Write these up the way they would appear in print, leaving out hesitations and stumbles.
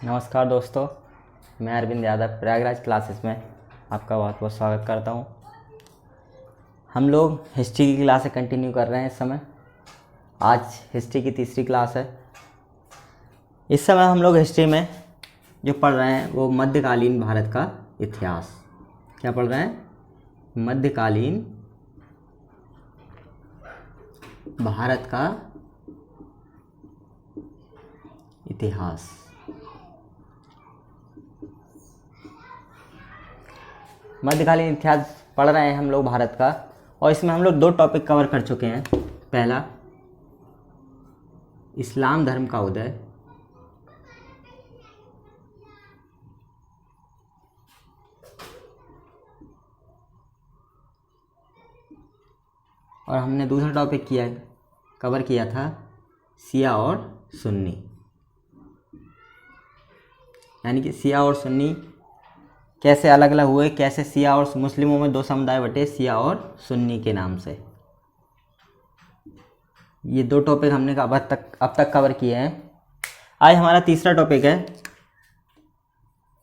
नमस्कार दोस्तों, मैं अरविंद यादव प्रयागराज क्लासेस में आपका बहुत बहुत स्वागत करता हूं। हम लोग हिस्ट्री की क्लासें कंटिन्यू कर रहे हैं इस समय। आज हिस्ट्री की तीसरी क्लास है। इस समय हम लोग हिस्ट्री में जो पढ़ रहे हैं वो मध्यकालीन भारत का इतिहास। क्या पढ़ रहे हैं? मध्यकालीन भारत का इतिहास। मध्यकालीन इतिहास पढ़ रहे हैं हम लोग भारत का, और इसमें हम लोग दो टॉपिक कवर कर चुके हैं। पहला, इस्लाम धर्म का उदय, और हमने दूसरा टॉपिक कवर किया था शिया और सुन्नी, यानी कि शिया और सुन्नी कैसे अलग अलग हुए, कैसे शिया और मुस्लिमों में दो समुदाय बटे, शिया और सुन्नी के नाम से। ये दो टॉपिक हमने अब तक कवर किए हैं। आज हमारा तीसरा टॉपिक है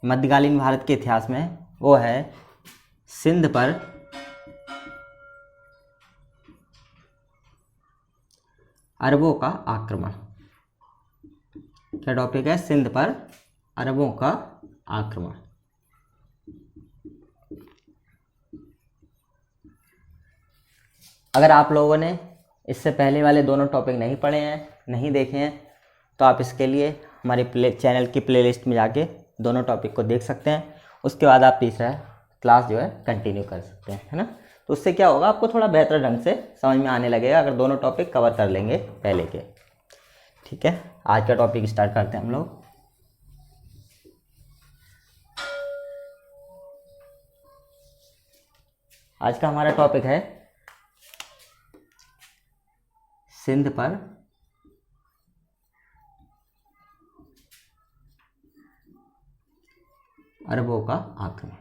मध्यकालीन भारत के इतिहास में, वो है सिंध पर अरबों का आक्रमण। क्या टॉपिक है? सिंध पर अरबों का आक्रमण। अगर आप लोगों ने इससे पहले वाले दोनों टॉपिक नहीं पढ़े हैं, नहीं देखे हैं, तो आप इसके लिए हमारे चैनल की प्लेलिस्ट में जाके दोनों टॉपिक को देख सकते हैं। उसके बाद आप तीसरा क्लास जो है कंटिन्यू कर सकते हैं, है ना। तो उससे क्या होगा, आपको थोड़ा बेहतर ढंग से समझ में आने लगेगा अगर दोनों टॉपिक कवर कर लेंगे पहले के। ठीक है, आज का टॉपिक स्टार्ट करते हैं हम लोग। आज का हमारा टॉपिक है सिंध पर अरबों का आक्रमण।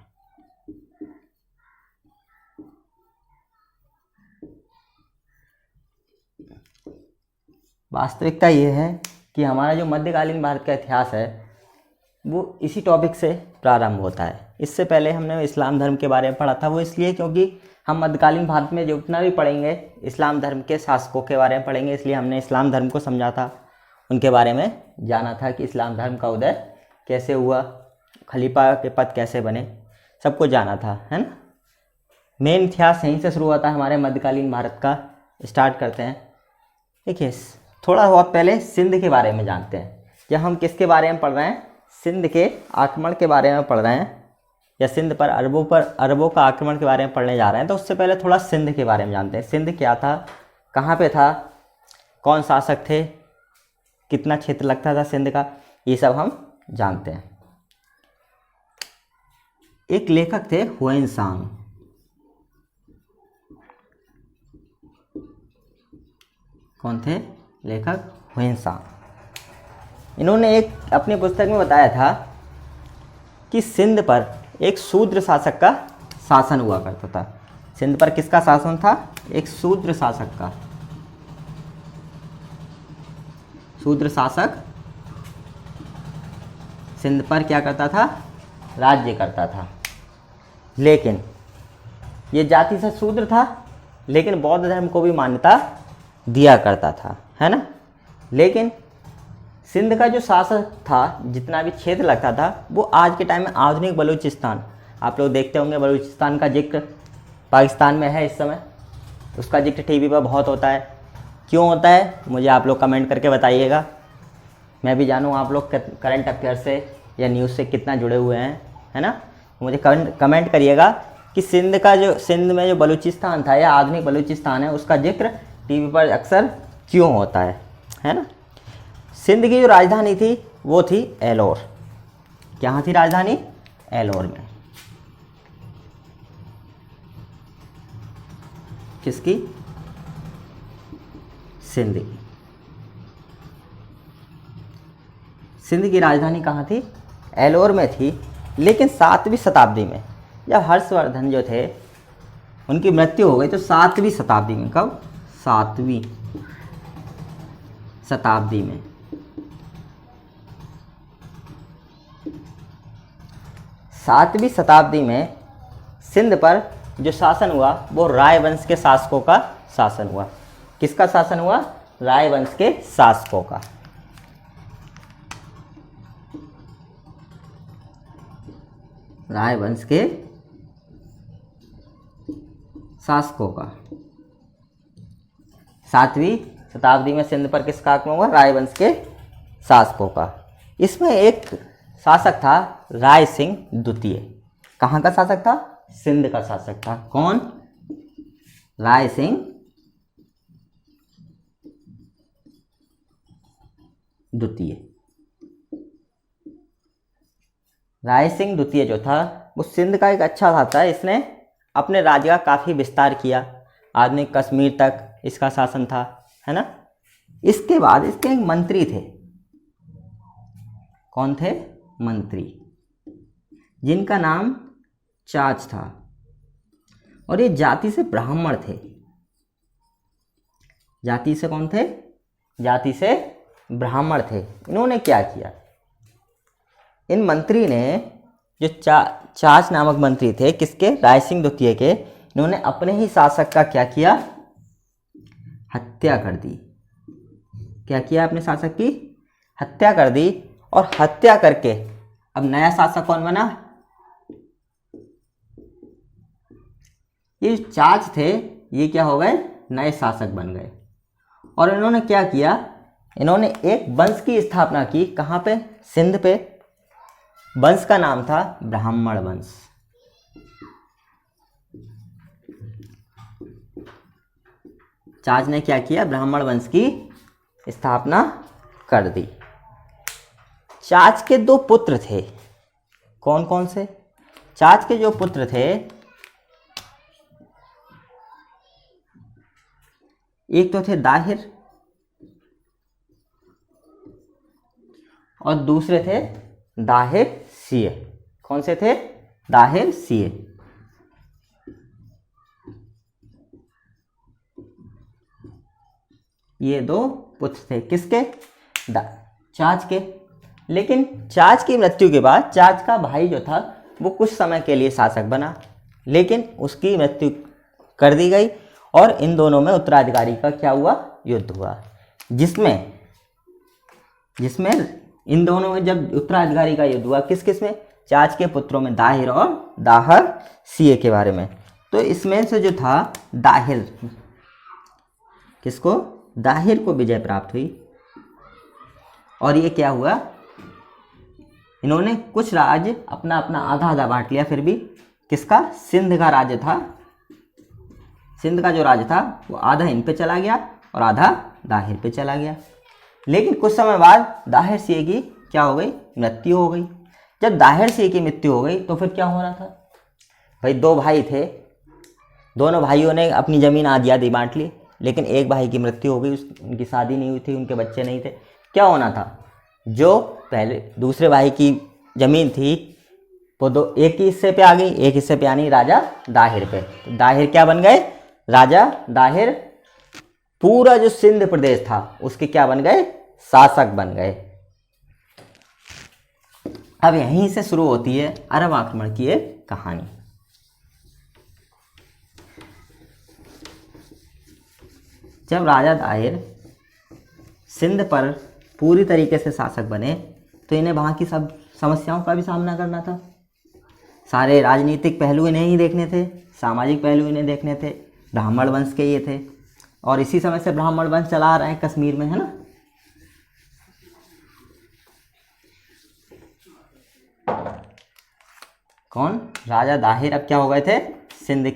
वास्तविकता ये है कि हमारा जो मध्यकालीन भारत का इतिहास है वो इसी टॉपिक से प्रारंभ होता है। इससे पहले हमने इस्लाम धर्म के बारे में पढ़ा था, वो इसलिए क्योंकि हम मध्यकालीन भारत में जितना भी पढ़ेंगे इस्लाम धर्म के शासकों के बारे में पढ़ेंगे, इसलिए हमने इस्लाम धर्म को समझा था, उनके बारे में जाना था कि इस्लाम धर्म का उदय कैसे हुआ, खलीफा के पद कैसे बने, सबको जाना था, है ना। मेन इतिहास यहीं से शुरू हुआ था हमारे मध्यकालीन भारत का। स्टार्ट करते हैं। देखिए, थोड़ा बहुत पहले सिंध के बारे में जानते हैं। जब हम किसके बारे में पढ़ रहे हैं? सिंध के आक्रमण के बारे में पढ़ रहे हैं, या सिंध पर अरबों का आक्रमण के बारे में पढ़ने जा रहे हैं, तो उससे पहले थोड़ा सिंध के बारे में जानते हैं। सिंध क्या था, कहाँ पे था, कौन शासक थे, कितना क्षेत्र लगता था सिंध का, ये सब हम जानते हैं। एक लेखक थे हुएनसांग। कौन थे? लेखक हुएनसांग। इन्होंने एक अपनी पुस्तक में बताया था कि सिंध पर एक शूद्र शासक का शासन हुआ करता था। सिंध पर किसका शासन था? एक शूद्र शासक का। शूद्र शासक सिंध पर क्या करता था? राज्य करता था। लेकिन ये जाति से शूद्र था, लेकिन बौद्ध धर्म को भी मान्यता दिया करता था, है ना। लेकिन सिंध का जो शासक था, जितना भी क्षेत्र लगता था, वो आज के टाइम में आधुनिक बलूचिस्तान, आप लोग देखते होंगे बलूचिस्तान का जिक्र पाकिस्तान में है इस समय, उसका जिक्र टीवी पर बहुत होता है। क्यों होता है मुझे आप लोग कमेंट करके बताइएगा, मैं भी जानूँ आप लोग करंट अफेयर से या न्यूज़ से कितना जुड़े हुए हैं, है ना। मुझे कमेंट करिएगा कि सिंध में जो बलूचिस्तान था या आधुनिक बलूचिस्तान है, उसका जिक्र टीवी पर अक्सर क्यों होता है ना। सिंध की जो राजधानी थी वो थी एलोर। कहाँ थी राजधानी? एलोर में। किसकी? सिंध की। सिंध की राजधानी कहाँ थी? एलोर में थी। लेकिन 7वीं शताब्दी में जब हर्षवर्धन जो थे उनकी मृत्यु हो गई, तो 7वीं शताब्दी में, कब? 7वीं शताब्दी में 7वीं शताब्दी में सिंध पर जो शासन हुआ वो राय वंश के शासकों का शासन हुआ। किसका शासन हुआ? राय वंश के शासकों का। राय वंश के शासकों का। 7वीं शताब्दी में सिंध पर किसका आक्रमण हुआ? राय वंश के शासकों का। इसमें एक शासक था राय सिंह द्वितीय। कहाँ का शासक था? सिंध का शासक था। कौन? राय सिंह द्वितीय। राय सिंह द्वितीय जो था वो सिंध का एक अच्छा शासक था। इसने अपने राज्य का काफ़ी विस्तार किया, आधुनिक कश्मीर तक इसका शासन था, है ना। इसके बाद इसके एक मंत्री थे। कौन थे? मंत्री, जिनका नाम चाच था, और ये जाति से ब्राह्मण थे। जाति से कौन थे? जाति से ब्राह्मण थे। इन्होंने क्या किया? इन मंत्री ने जो चाच नामक मंत्री थे, किसके? राय सिंह द्वितीय के, इन्होंने अपने ही शासक का क्या किया? हत्या कर दी। क्या किया? अपने शासक की हत्या कर दी। और हत्या करके अब नया शासक कौन बना? ये चाच थे, ये क्या हो गए? नए शासक बन गए। और इन्होंने क्या किया? इन्होंने एक वंश की स्थापना की। कहाँ पे? सिंध पे। वंश का नाम था ब्राह्मण वंश। चाच ने क्या किया? ब्राह्मण वंश की स्थापना कर दी। चाच के 2 पुत्र थे। कौन कौन से? चाच के जो पुत्र थे, एक तो थे दाहिर और दूसरे थे दाहिर सिय। कौन से थे? दाहिर सिय। ये 2 पुत्र थे। किसके? चाच के। लेकिन चाच की मृत्यु के बाद चाच का भाई जो था वो कुछ समय के लिए शासक बना, लेकिन उसकी मृत्यु कर दी गई और इन दोनों में उत्तराधिकारी का क्या हुआ? युद्ध हुआ। जिसमें इन दोनों में जब उत्तराधिकारी का युद्ध हुआ, किस किस में? चाच के पुत्रों में दाहिर और दाहर सिय के बारे में। तो इसमें से जो था दाहिर, किसको? दाहिर को विजय प्राप्त हुई। और ये क्या हुआ? इन्होंने कुछ राज्य अपना अपना आधा आधा बांट लिया। फिर भी किसका? सिंध का राज्य था। सिंध का जो राज्य था वो आधा इन पे चला गया और आधा दाहिर पे चला गया। लेकिन कुछ समय बाद दाहिर सिंह की क्या हो गई? मृत्यु हो गई। जब दाहिर सिंह की मृत्यु हो गई तो फिर क्या हो रहा था? भाई 2 भाई थे, दोनों भाइयों ने अपनी ज़मीन आधी आधी बांट ली, लेकिन एक भाई की मृत्यु हो गई, उनकी शादी नहीं हुई थी, उनके बच्चे नहीं थे। क्या होना था? जो पहले दूसरे भाई की ज़मीन थी वो एक ही हिस्से पे आ गई, एक हिस्से पे आनी राजा दाहिर पे। तो दाहिर क्या बन गए? राजा दाहिर पूरा जो सिंध प्रदेश था उसके क्या बन गए? शासक बन गए। अब यहीं से शुरू होती है अरब आक्रमण की एक कहानी। जब राजा दाहिर सिंध पर पूरी तरीके से शासक बने तो इन्हें वहाँ की सब समस्याओं का भी सामना करना था। सारे राजनीतिक पहलू इन्हें ही देखने थे, सामाजिक पहलू इन्हें देखने थे। ब्राह्मण वंश के ये थे और इसी समय से ब्राह्मण वंश चला रहे हैं कश्मीर में, है ना। कौन? राजा दाहिर अब क्या हो गए थे? सिंध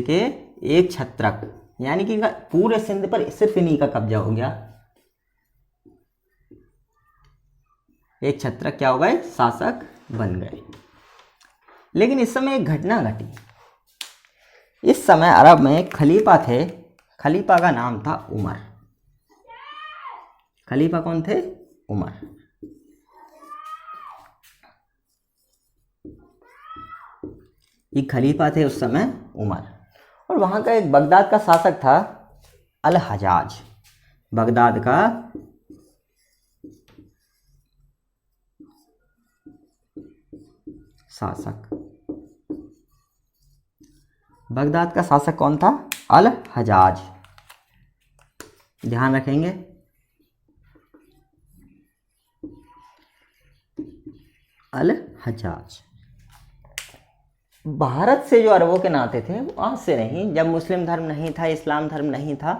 के एक छत्रक, यानी कि पूरे सिंध पर सिर्फ इन्हीं का कब्जा हो गया। एक छत्रक क्या हो गए? शासक बन गए। लेकिन इस समय एक घटना घटी। इस समय अरब में खलीफा थे, खलीफा का नाम था उमर। खलीफा कौन थे? उमर। ये खलीफा थे उस समय उमर। और वहाँ का एक बगदाद का शासक था अल हजाज। बगदाद का शासक। बगदाद का शासक कौन था? अल हजाज। ध्यान रखेंगे। अल हजाज। भारत से जो अरबों के नाते थे वो आज से नहीं, जब मुस्लिम धर्म नहीं था, इस्लाम धर्म नहीं था,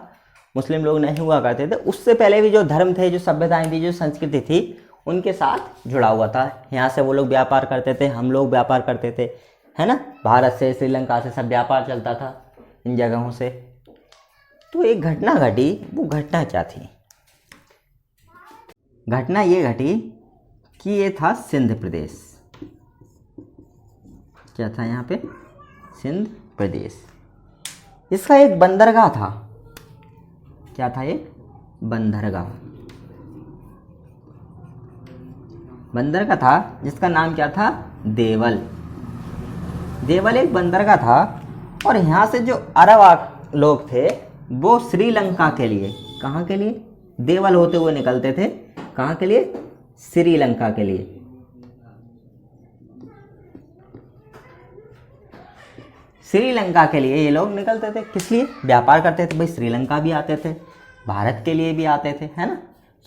मुस्लिम लोग नहीं हुआ करते थे, उससे पहले भी जो धर्म थे, जो सभ्यताएं थी, जो संस्कृति थी, उनके साथ जुड़ा हुआ था। यहाँ से वो लोग व्यापार करते थे, हम लोग व्यापार करते थे, है ना। भारत से, श्रीलंका से सब व्यापार चलता था इन जगहों से। तो एक घटना घटी, वो घटना क्या थी? घटना ये घटी कि ये था सिंध प्रदेश। क्या था यहाँ पे? सिंध प्रदेश। इसका एक बंदरगाह था। क्या था? एक बंदरगाह। बंदरगाह था जिसका नाम क्या था? देवल। देवल एक बंदरगाह था। और यहाँ से जो अरब लोग थे वो श्रीलंका के लिए, कहाँ के लिए? देवल होते हुए निकलते थे। कहाँ के लिए? श्रीलंका के लिए। श्रीलंका के लिए ये लोग निकलते थे। किस लिए? व्यापार करते थे। भाई श्रीलंका भी आते थे, भारत के लिए भी आते थे, है ना।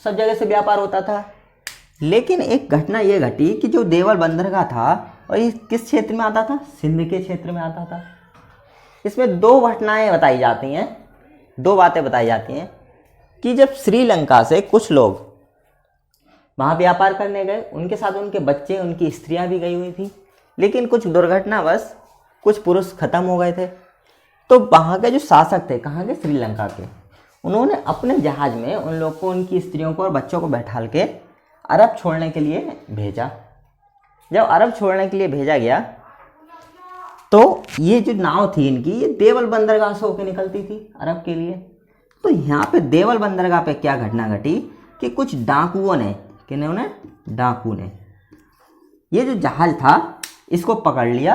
सब जगह से व्यापार होता था। लेकिन एक घटना ये घटी कि जो देवल बंदरगाह था, और ये किस क्षेत्र में आता था? सिंध के क्षेत्र में आता था। इसमें दो घटनाएं बताई जाती हैं, दो बातें बताई जाती हैं कि जब श्रीलंका से कुछ लोग वहाँ व्यापार करने गए, उनके साथ उनके बच्चे, उनकी स्त्रियां भी गई हुई थी, लेकिन कुछ दुर्घटनावश कुछ पुरुष खत्म हो गए थे। तो वहाँ के जो शासक थे, कहाँ के? श्रीलंका के, उन्होंने अपने जहाज में उन लोग को, उनकी स्त्रियों को और बच्चों को बैठाल के अरब छोड़ने के लिए भेजा। जब अरब छोड़ने के लिए भेजा गया तो ये जो नाव थी इनकी, ये देवल बंदरगाह से होकर निकलती थी अरब के लिए। तो यहाँ पे देवल बंदरगाह पे क्या घटना घटी कि कुछ डाकुओं ने, किन्होंने? डाकू ने ये जो जहाज था इसको पकड़ लिया,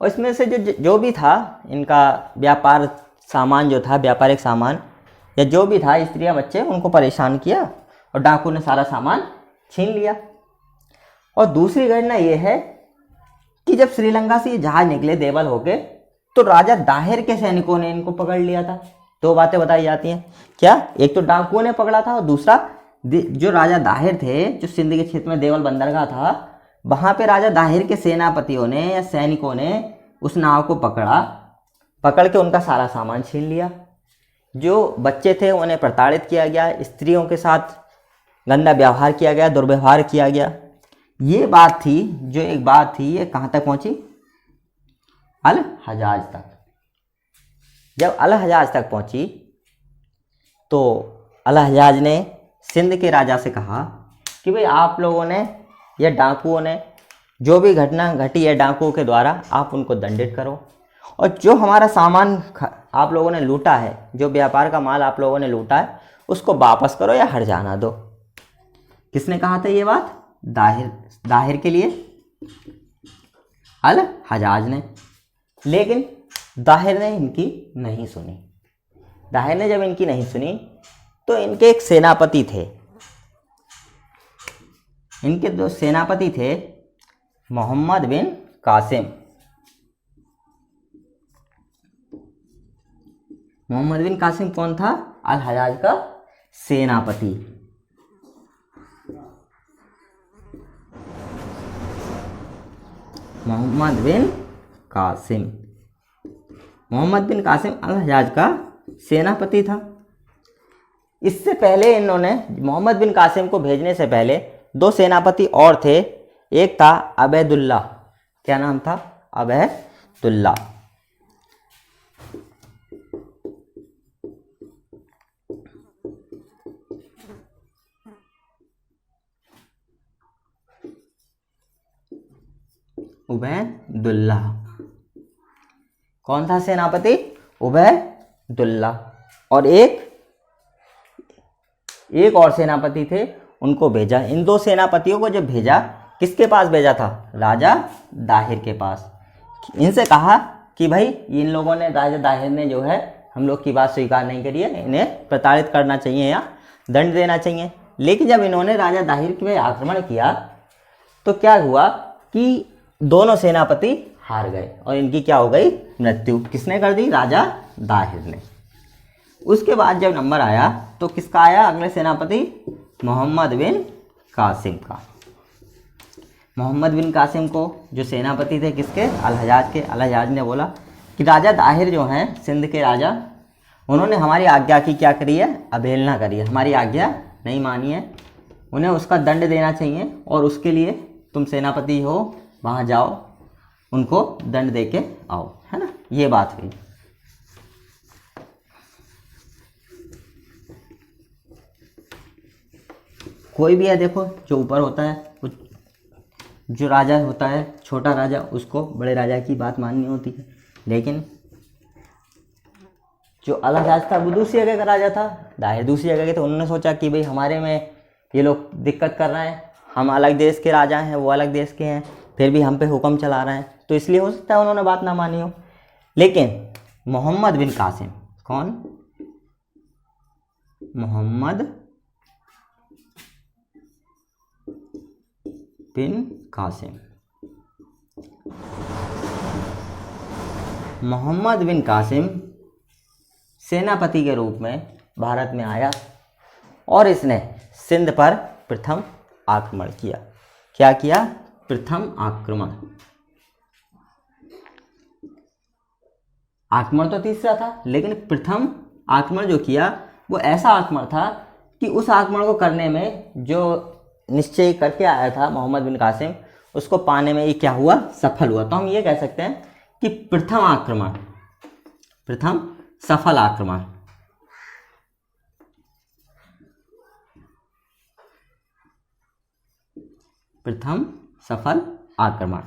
और इसमें से जो भी था इनका व्यापार सामान, जो था व्यापारिक सामान या जो भी था, स्त्रियां बच्चे, उनको परेशान किया और डाकू ने सारा सामान छीन लिया। और दूसरी घटना ये है कि जब श्रीलंका से ये जहाज निकले देवल होके, तो राजा दाहिर के सैनिकों ने इनको पकड़ लिया था। दो बातें बताई जाती हैं। क्या? एक तो डाकुओं ने पकड़ा था, और दूसरा जो राजा दाहिर थे, जो सिंध के क्षेत्र में देवल बंदरगाह था, वहाँ पे राजा दाहिर के सेनापतियों ने या सैनिकों ने उस नाव को पकड़ के उनका सारा सामान छीन लिया। जो बच्चे थे उन्हें प्रताड़ित किया गया, स्त्रियों के साथ गंदा व्यवहार किया गया, दुर्व्यवहार किया गया। ये बात थी, जो एक बात थी, ये कहाँ तक पहुँची? अल हजाज तक। जब अल हजाज तक पहुँची तो अल हजाज ने सिंध के राजा से कहा कि भाई आप लोगों ने या डाकुओं ने जो भी घटना घटी है डाकुओं के द्वारा, आप उनको दंडित करो, और जो हमारा सामान आप लोगों ने लूटा है, जो व्यापार का माल आप लोगों ने लूटा है, उसको वापस करो या हट जाना दो। किसने कहा था ये बात? दाहिर के लिए अल हजाज ने। लेकिन दाहिर ने इनकी नहीं सुनी। दाहिर ने जब इनकी नहीं सुनी तो इनके एक सेनापति थे, इनके दो सेनापति थे, मोहम्मद बिन कासिम। मोहम्मद बिन कासिम कौन था? अल हजाज का सेनापति। मोहम्मद बिन कासिम अल हजाज का सेनापति था। इससे पहले इन्होंने, मोहम्मद बिन कासिम को भेजने से पहले, दो सेनापति और थे। एक था अबैदुल्ला। क्या नाम था? अबैदुल्ला। उबैदुल्ला। कौन था सेनापति? उबैदुल्ला। और एक और सेनापति थे, उनको भेजा। इन दो सेनापतियों को जब भेजा, किसके पास भेजा था? राजा दाहिर के पास। इनसे कहा कि भाई इन लोगों ने, राजा दाहिर ने जो है हम लोग की बात स्वीकार नहीं करी है, इन्हें प्रताड़ित करना चाहिए या दंड देना चाहिए। लेकिन जब इन्होंने राजा दाहिर पे आक्रमण किया तो क्या हुआ कि दोनों सेनापति हार गए और इनकी क्या हो गई, मृत्यु। किसने कर दी, राजा दाहिर ने। उसके बाद जब नंबर आया तो किसका आया, अगले सेनापति मोहम्मद बिन कासिम का। मोहम्मद बिन कासिम को जो सेनापति थे किसके, अल हजाज के। अल हजाज ने बोला कि राजा दाहिर जो हैं सिंध के राजा, उन्होंने हमारी आज्ञा की क्या करी है, अवहेलना करी है, हमारी आज्ञा नहीं मानी है, उन्हें उसका दंड देना चाहिए और उसके लिए तुम सेनापति हो, वहाँ जाओ, उनको दंड दे के आओ, है ना। ये बात हुई। कोई भी है देखो, जो ऊपर होता है, जो राजा होता है, छोटा राजा, उसको बड़े राजा की बात माननी होती है। लेकिन जो अल हजाज था वो दूसरी जगह का राजा था, दाहिर दूसरी जगह के, तो उन्होंने सोचा कि भाई हमारे में ये लोग दिक्कत कर रहे हैं, हम अलग देश के राजा हैं, वो अलग देश के हैं, फिर भी हम पे हुक्म चला रहे हैं, तो इसलिए हो सकता है उन्होंने बात ना मानी हो। लेकिन मोहम्मद बिन कासिम, कौन, मोहम्मद बिन कासिम, मोहम्मद बिन कासिम सेनापति के रूप में भारत में आया और इसने सिंध पर प्रथम आक्रमण किया। क्या किया, प्रथम आक्रमण। आक्रमण तो तीसरा था, लेकिन प्रथम आक्रमण जो किया वो ऐसा आक्रमण था कि उस आक्रमण को करने में जो निश्चय करके आया था मोहम्मद बिन कासिम, उसको पाने में ये क्या हुआ, सफल हुआ। तो हम ये कह सकते हैं कि प्रथम आक्रमण, प्रथम सफल आक्रमण। प्रथम सफल आक्रमण,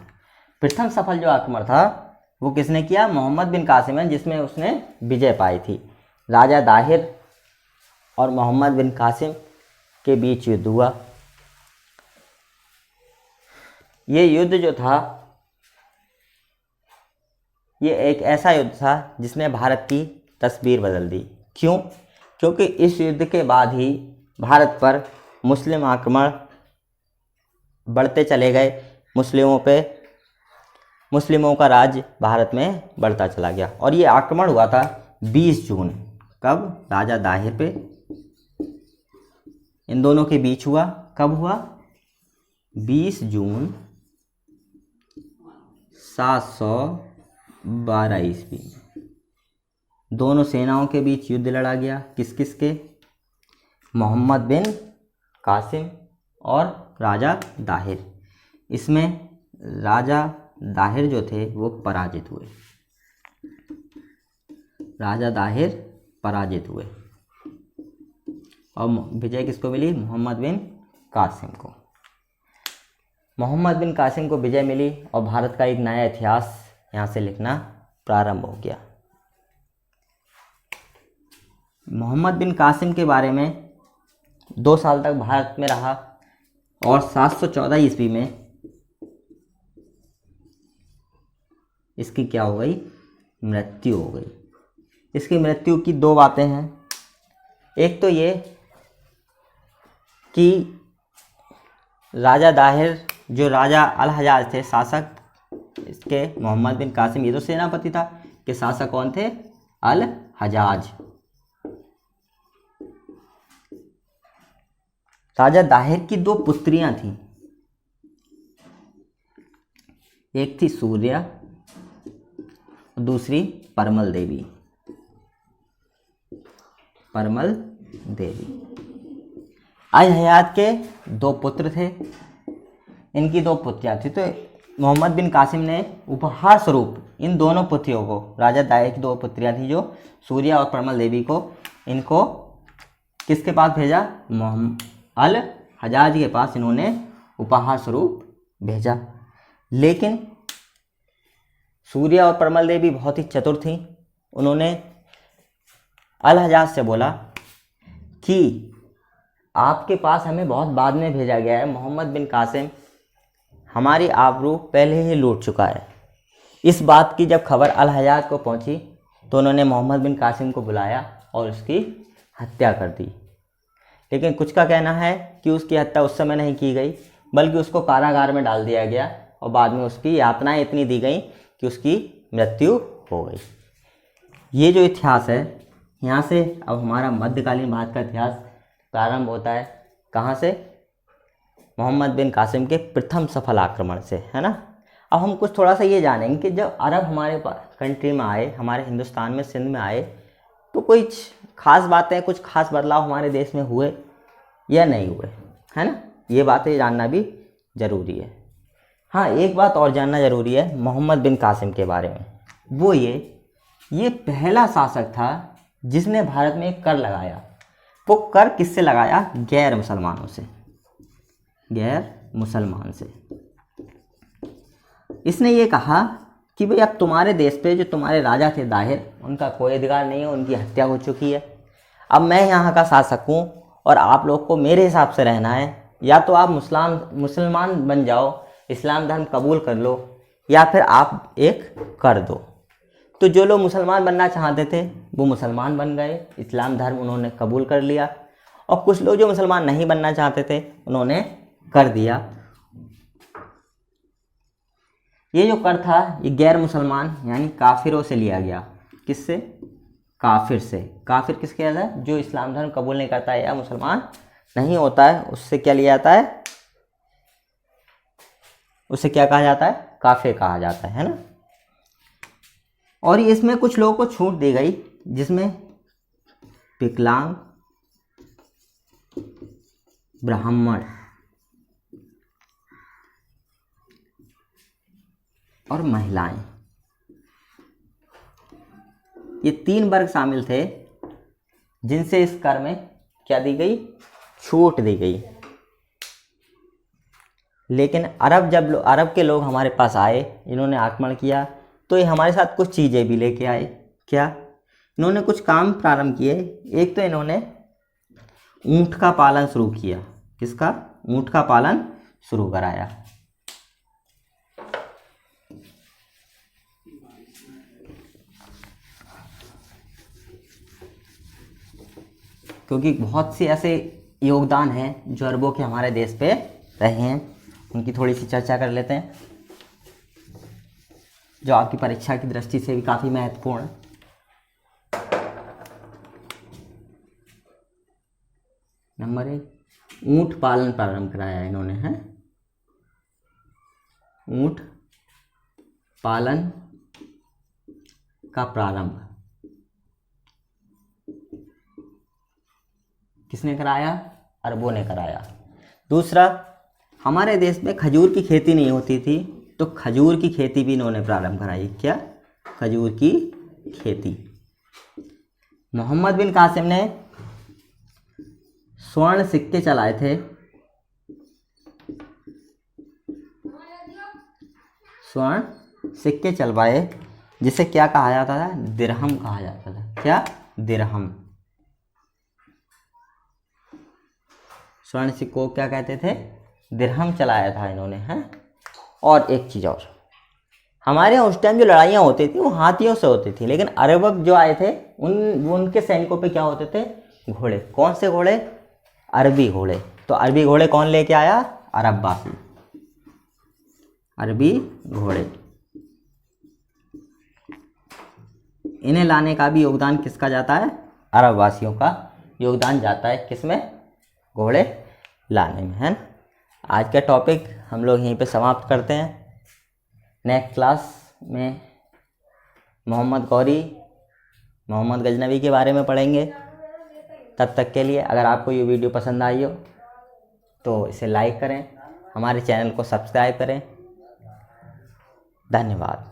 प्रथम सफल जो आक्रमण था वो किसने किया, मोहम्मद बिन कासिम है, जिसमें उसने विजय पाई थी। राजा दाहिर और मोहम्मद बिन कासिम के बीच युद्ध हुआ। ये युद्ध जो था, ये एक ऐसा युद्ध था जिसने भारत की तस्वीर बदल दी। क्यों, क्योंकि इस युद्ध के बाद ही भारत पर मुस्लिम आक्रमण बढ़ते चले गए, मुस्लिमों पे, मुस्लिमों का राज भारत में बढ़ता चला गया। और ये आक्रमण हुआ था 20 जून, कब, राजा दाहिर पे, इन दोनों के बीच हुआ। कब हुआ, 20 जून 712 ईस्वी में दोनों सेनाओं के बीच युद्ध लड़ा गया। किस किस के, मोहम्मद बिन कासिम और राजा दाहिर। इसमें राजा दाहिर जो थे वो पराजित हुए, राजा दाहिर पराजित हुए और विजय किसको मिली, मोहम्मद बिन कासिम को। मोहम्मद बिन कासिम को विजय मिली और भारत का एक नया इतिहास यहाँ से लिखना प्रारंभ हो गया। मोहम्मद बिन कासिम के बारे में 2 साल तक भारत में रहा और 714 ईस्वी में इसकी क्या हो गई, मृत्यु हो गई। इसकी मृत्यु की 2 बातें हैं। एक तो ये कि राजा दाहिर, जो राजा अल हजाज थे शासक, इसके मोहम्मद बिन कासिम ये तो सेनापति था, के शासक कौन थे, अल हजाज। राजा दाहिर की 2 पुत्रियां थीं, एक थी सूर्या, दूसरी परमल देवी। परमल देवी। अल हजाज के 2 पुत्र थे, इनकी 2 पुत्रियां थी। तो मोहम्मद बिन कासिम ने उपहार स्वरूप इन दोनों पुत्रियों को, राजा दाहिर की 2 पुत्रियां थी जो सूर्या और परमल देवी को, इनको किसके पास भेजा, अल हजाज के पास इन्होंने उपहार स्वरूप भेजा। लेकिन सूर्या और परमल देवी बहुत ही चतुर थीं। उन्होंने अल हजाज से बोला कि आपके पास हमें बहुत बाद में भेजा गया है, मोहम्मद बिन कासिम हमारी आबरू पहले ही लूट चुका है। इस बात की जब खबर अल हजाज को पहुंची तो उन्होंने मोहम्मद बिन कासिम को बुलाया और उसकी हत्या कर दी। लेकिन कुछ का कहना है कि उसकी हत्या उस समय नहीं की गई, बल्कि उसको कारागार में डाल दिया गया और बाद में उसकी यातनाएं इतनी दी गई कि उसकी मृत्यु हो गई। ये जो इतिहास है, यहाँ से अब हमारा मध्यकालीन भारत का इतिहास प्रारंभ होता है। कहाँ से? मोहम्मद बिन कासिम के प्रथम सफल आक्रमण से, है ना। अब हम कुछ थोड़ा सा ये जानेंगे कि जब अरब हमारे कंट्री में आए, हमारे हिंदुस्तान में, सिंध में आए, तो कुछ खास बातें, कुछ खास बदलाव हमारे देश में हुए या नहीं हुए, है ना। ये बातें जानना भी ज़रूरी है। हाँ, एक बात और जानना ज़रूरी है मोहम्मद बिन कासिम के बारे में। वो ये पहला शासक था जिसने भारत में एक कर लगाया। वो कर किससे लगाया? गैर मुसलमानों से, गैर मुसलमान से। इसने ये कहा कि भाई अब तुम्हारे देश पे जो तुम्हारे राजा थे दाहिर, उनका कोई अधिकार नहीं है, उनकी हत्या हो चुकी है। अब मैं यहाँ का शासक हूँ और आप लोग को मेरे हिसाब से रहना है। या तो आप मुसलमान बन जाओ, इस्लाम धर्म कबूल कर लो, या फिर आप एक कर दो। तो जो लोग मुसलमान बनना चाहते थे वो मुसलमान बन गए, इस्लाम धर्म उन्होंने कबूल कर लिया। और कुछ लोग जो मुसलमान नहीं बनना चाहते थे उन्होंने कर दिया। ये जो कर था ये गैर मुसलमान यानी काफिरों से लिया गया। किससे? काफिर से। काफिर किसके कहता है? जो इस्लाम धर्म कबूल नहीं करता है या मुसलमान नहीं होता है, उससे क्या लिया जाता है? उसे क्या कहा जाता है? काफिर कहा जाता है ना। और इसमें कुछ लोगों को छूट दी गई, जिसमें विकलांग, ब्राह्मण और महिलाएं, ये 3 वर्ग शामिल थे जिनसे इस कर में क्या दी गई? छूट दी गई। लेकिन अरब के लोग हमारे पास आए, इन्होंने आक्रमण किया, तो ये हमारे साथ कुछ चीज़ें भी लेके आए। क्या? इन्होंने कुछ काम प्रारंभ किए। एक तो इन्होंने ऊँट का पालन शुरू किया। किसका? ऊँट का पालन शुरू कराया। क्योंकि बहुत से ऐसे योगदान हैं जो अरबों के हमारे देश पे रहे हैं, उनकी थोड़ी सी चर्चा कर लेते हैं, जो आपकी परीक्षा की दृष्टि से भी काफ़ी महत्वपूर्ण है। नंबर 1, ऊँट पालन प्रारंभ कराया इन्होंने, है। ऊँट पालन का प्रारंभ किसने कराया? अरबों ने कराया। दूसरा, हमारे देश में खजूर की खेती नहीं होती थी, तो खजूर की खेती भी इन्होंने प्रारंभ कराई। क्या? खजूर की खेती। मोहम्मद बिन कासिम ने स्वर्ण सिक्के चलाए थे। स्वर्ण सिक्के चलवाए, जिसे क्या कहा जाता था? दिरहम कहा जाता था। क्या? दिरहम। स्वर्ण सिक्कों क्या कहते थे? दिरहम चलाया था इन्होंने, हैं। और एक चीज़ और, हमारे यहाँ उस टाइम जो लड़ाइयाँ होती थी वो हाथियों से होती थी, लेकिन अरब जो आए थे उनके सैनिकों पे क्या होते थे? घोड़े। कौन से घोड़े? अरबी घोड़े। तो अरबी घोड़े कौन लेके आया? अरबवासी। अरबी घोड़े। इन्हें लाने का भी योगदान किसका जाता है? अरबवासियों का योगदान जाता है। किसमें? घोड़े लाने में, है ना। आज का टॉपिक हम लोग यहीं पे समाप्त करते हैं। नेक्स्ट क्लास में मोहम्मद गौरी, मोहम्मद गजनवी के बारे में पढ़ेंगे। तब तक के लिए अगर आपको ये वीडियो पसंद आई हो तो इसे लाइक करें, हमारे चैनल को सब्सक्राइब करें। धन्यवाद।